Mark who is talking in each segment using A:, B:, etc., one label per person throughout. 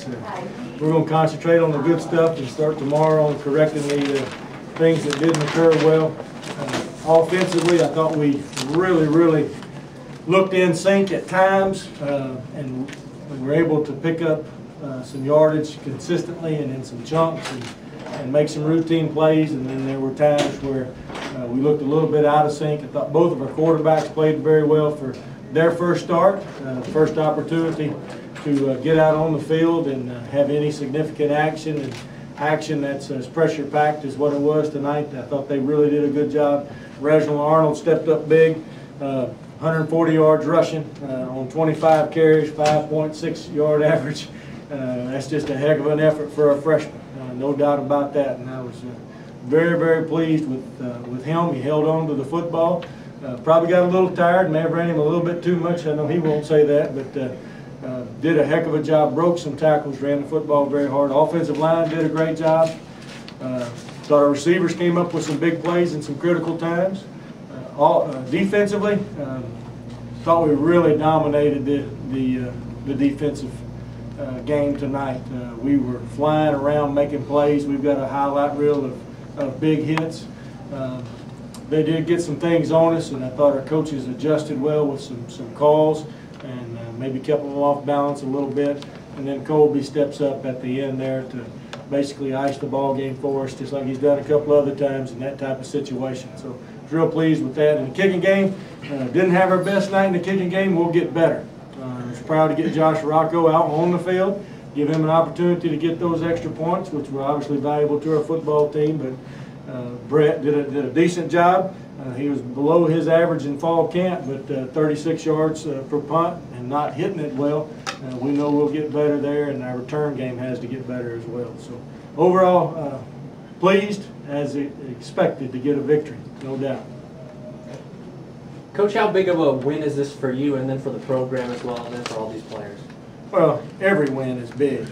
A: we're going to concentrate on the good stuff and start tomorrow on correcting the things that didn't occur well. Offensively, I thought we really looked in sync at times, and we were able to pick up some yardage consistently and in some chunks and make some routine plays. And then there were times where we looked a little bit out of sync. I thought both of our quarterbacks played very well for their first start, first opportunity to get out on the field and have any significant action, and action that's as pressure packed as what it was tonight. I thought they really did a good job. Reginald Arnold stepped up big, 140 yards rushing on 25 carries, 5.6 yard average. That's just a heck of an effort for a freshman, no doubt about that. And I was very pleased with him. He held on to the football. Probably got a little tired, may have ran him a little bit too much. I know he won't say that, but did a heck of a job, broke some tackles, ran the football very hard. Offensive line did a great job. Thought our receivers came up with some big plays in some critical times. Defensively, thought we really dominated the defensive game tonight. We were flying around making plays. We've got a highlight reel of big hits. They did get some things on us, and I thought our coaches adjusted well with some calls and maybe kept them off balance a little bit. And then Colby steps up at the end there to basically ice the ball game for us, just like he's done a couple other times in that type of situation. So I was real pleased with that. In the kicking game, didn't have our best night in the kicking game. We'll get better. I was proud to get Josh Rocco out on the field, give him an opportunity to get those extra points, which were obviously valuable to our football team. But Brett did a decent job. He was below his average in fall camp, but 36 yards per punt and not hitting it well. We know we'll get better there, and our return game has to get better as well. So overall, pleased as expected to get a victory, no doubt.
B: Coach, how big of a win is this for you and then for the program as well, and then for all these players?
A: Well, every win is big.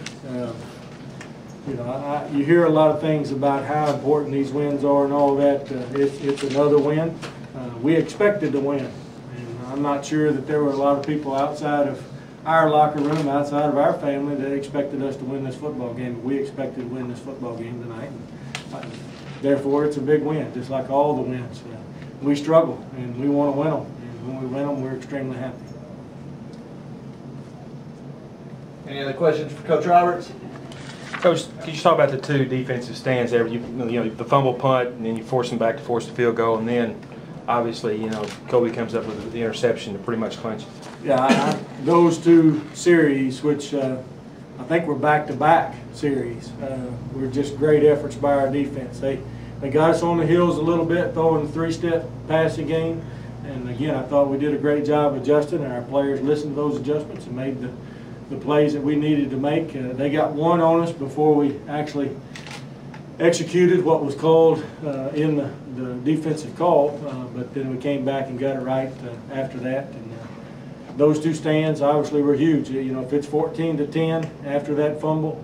A: You know, you hear a lot of things about how important these wins are and all that. It's another win. We expected to win, and I'm not sure that there were a lot of people outside of our locker room, outside of our family, that expected us to win this football game. But we expected to win this football game tonight. And, therefore, it's a big win, just like all the wins. We struggle, and we want to win them. And when we win them, we're extremely happy.
C: Any other questions for Coach Roberts?
D: Coach, can you talk about the two defensive stands there? You know, the fumble punt, and then you force them back to force the field goal, and then obviously, you know, Kobe comes up with the interception to pretty much clinch it.
A: Yeah, those two series, which I think were back-to-back series, were just great efforts by our defense. They got us on the heels a little bit, throwing the three-step passing game, and again, I thought we did a great job adjusting, and our players listened to those adjustments and made the plays that we needed to make. They got one on us before we actually executed what was called in the defensive call, but then we came back and got it right after that. And those two stands obviously were huge. You know, if it's 14-10 after that fumble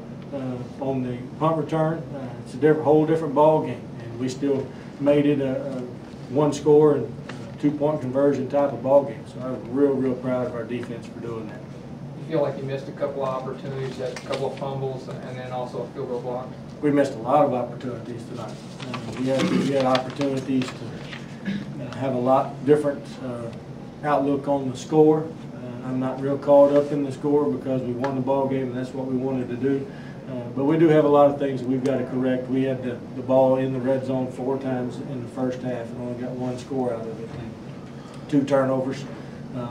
A: on the punt return, it's a whole different ball game, and we still made it a one score and two-point conversion type of ball game. So I was real proud of our defense for doing that.
C: You feel like you missed a couple of opportunities, had a couple of fumbles, and then also a field goal block?
A: We missed a lot of opportunities tonight. We had opportunities to have a lot different outlook on the score. I'm not real caught up in the score because we won the ball game, and that's what we wanted to do. But we do have a lot of things that we've got to correct. We had the ball in the red zone 4 times in the first half and only got 1 score out of it. 2 turnovers,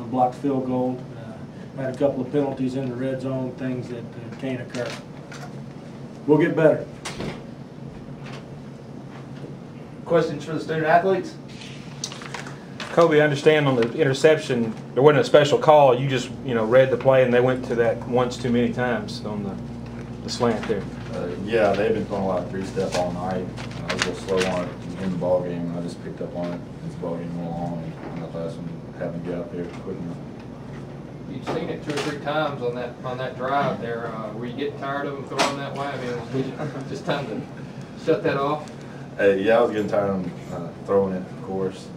A: blocked field goal. Had a couple of penalties in the red zone, things that can't occur. We'll get better.
C: Questions for the student athletes?
D: Kobe, I understand on the interception there wasn't a special call. You just read the play and they went to that once too many times on the slant there.
E: Yeah, they've been throwing a lot of 3-step all night. I was a little slow on it in the ball game, and I just picked up on it as the ball game went along. And I thought having to get out there quick enough.
C: You've seen it 2 or 3 times on that drive there. Were you getting tired of them throwing that way? I mean, it was just time to shut that off.
E: Yeah, I was getting tired of them throwing it, of course.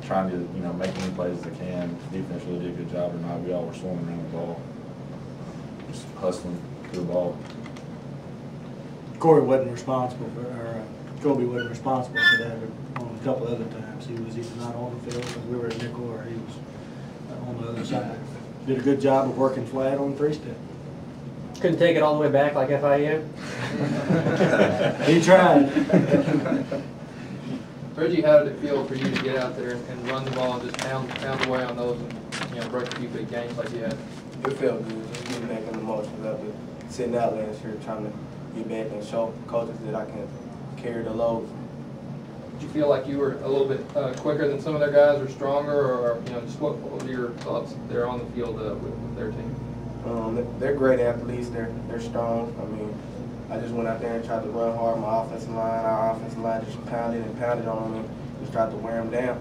E: Trying to make as many plays as I can. Defense really did a good job tonight. We all were swarming around the ball, just hustling to the ball.
A: Corey wasn't responsible for, or Kobe wasn't responsible for that on a couple other times. He was either not on the field because we were at nickel, or he was on the other side. Did a good job of working flat on three-step.
B: Couldn't take it all the way back like FIU?
A: He tried.
C: Reggie, how did it feel for you to get out there and run the ball and just pound away on those and break a few big games like you had?
F: It felt good, just getting back in the motions after sitting out last year, trying to get back and show coaches that I can carry the load.
C: Did you feel like you were a little bit quicker than some of their guys, or stronger, or just what were your thoughts there on the field with their team?
F: They're great athletes. They're strong. I mean, I just went out there and tried to run hard. My offensive line, our offensive line, just pounded and pounded on them and just tried to wear them down.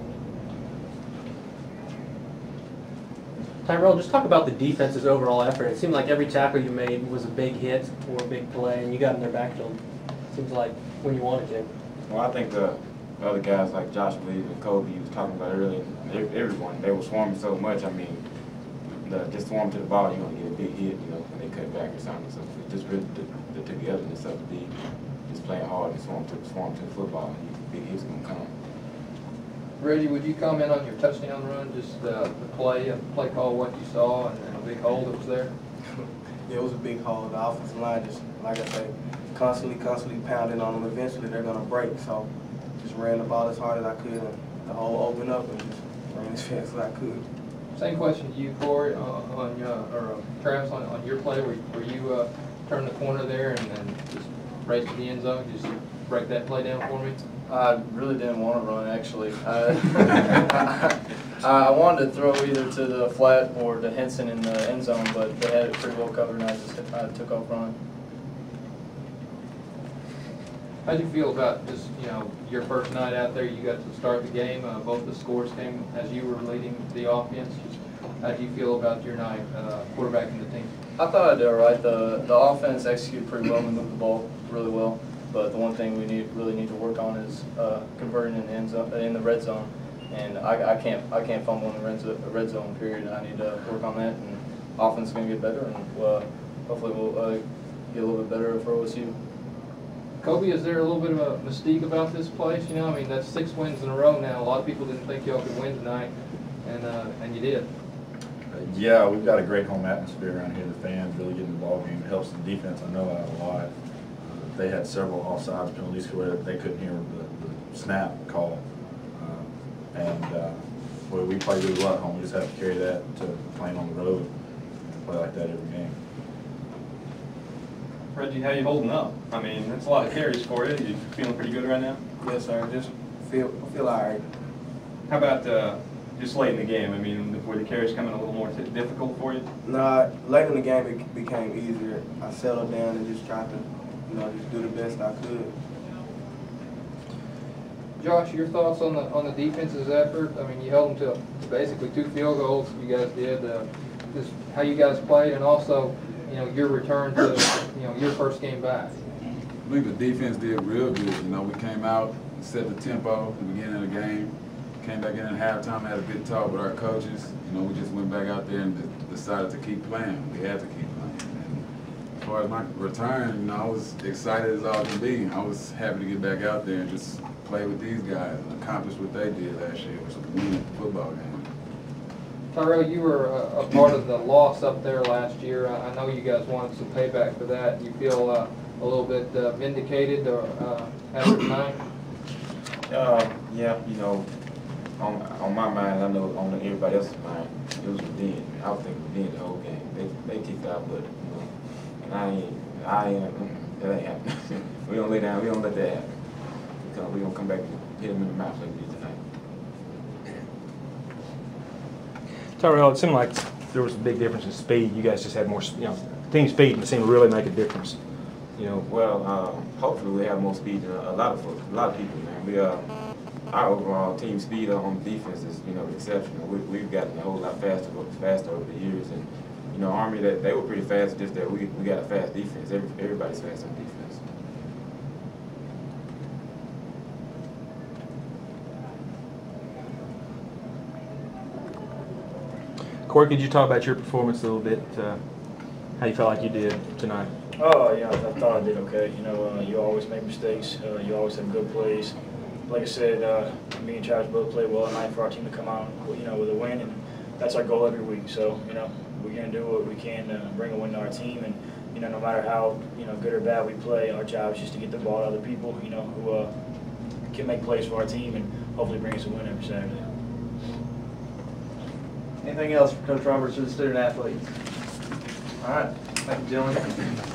B: Tyrell, just talk about the defense's overall effort. It seemed like every tackle you made was a big hit or a big play, and you got in their backfield. Seems like when you wanted to.
G: Well, I think the other guys like Josh Believe and Kobe, he was talking about earlier, everyone, they were swarming so much. I mean, just swarm to the ball, you're going to get a big hit, when they cut back or something. So it's just really the togetherness of the just playing hard and swarm to the football, and big hits going to come.
C: Reggie, would you comment on your touchdown run, just the play call, what you saw, and the big hole that was there?
F: Yeah, it was a big hole. The offensive line just, like I say, constantly pounding on them. Eventually, they're going to break. So just ran the ball as hard as I could, and the hole opened up, and just ran as fast as I could.
C: Same question to you, Corey, or Travis, on your play, where you turned the corner there and just raced to the end zone. Just break that play down for me.
H: I really didn't want to run, actually. I wanted to throw either to the flat or to Henson in the end zone, but they had it pretty well covered, and I took off running.
C: How did you feel about just, your first night out there? You got to start the game. Both the scores came as you were leading the offense. How did you feel about your night quarterbacking the team?
H: I thought I did all right. The offense executed pretty well. We moved the ball really well. But the one thing we really need to work on is converting in the end zone, in the red zone. And I can't fumble in the red zone period. I need to work on that. And offense is going to get better, and hopefully we'll get a little bit better for OSU.
C: Kobe, is there a little bit of a mystique about this place? I mean, that's 6 wins in a row now. A lot of people didn't think y'all could win tonight, and you did.
E: Yeah, we've got a great home atmosphere around here. The fans really get in the ball game. It helps the defense. I know that a lot. They had several offsides penalties where they couldn't hear the snap call. Well, we play really well at home. We just have to carry that to playing on the road and play like that every game.
I: Reggie, how you holding up? I mean, that's a lot of carries for you. You feeling pretty good right now?
F: Yes, sir. Just feel all right.
I: How about just late in the game? I mean, were the carries coming a little more difficult for you?
F: Nah, late in the game it became easier. I settled down and just tried to, just do the best I could.
C: Josh, your thoughts on the defense's effort? I mean, you held them to basically 2 field goals. You guys did. Just how you guys played, and also, your return to, your first game back.
J: I think the defense did real good. We came out, set the tempo at the beginning of the game, came back in at halftime, had a good talk with our coaches. We just went back out there and decided to keep playing. We had to keep playing. And as far as my return, I was excited as all can be. I was happy to get back out there and just play with these guys and accomplish what they did last year, which was win the football game.
C: Tyrell, you were a part of the loss up there last year. I know you guys wanted some payback for that. You feel a little bit vindicated after tonight?
G: Yeah, on my mind, I know on everybody else's mind, it was revenge. I was thinking revenge the whole game. They kicked out, but and that ain't happening. We don't lay down. We don't let that happen. Because we gonna come back and hit them in the mouth like we did tonight.
D: Tyrell, it seemed like there was a big difference in speed. You guys just had more, team speed, and it seemed to really make a difference.
G: Well, hopefully we have more speed than a lot of people, man. Our overall team speed on defense is, exceptional. We've gotten a whole lot faster over the years, and Army, that they were pretty fast. Just that we got a fast defense. Everybody's fast on defense.
D: Corey, could you talk about your performance a little bit? How you felt like you did tonight?
K: Oh, yeah, I thought I did okay. You know, you always make mistakes. You always have good plays. Like I said, me and Travis both played well tonight for our team to come out, you know, with a win, and that's our goal every week. So, you know, we're going to do what we can to bring a win to our team, and, you know, no matter how, you know, good or bad we play, our job is just to get the ball to other people, you know, who can make plays for our team and hopefully bring us a win every Saturday.
L: Anything else for Coach Roberts or the student athletes? All right, thank you, gentlemen.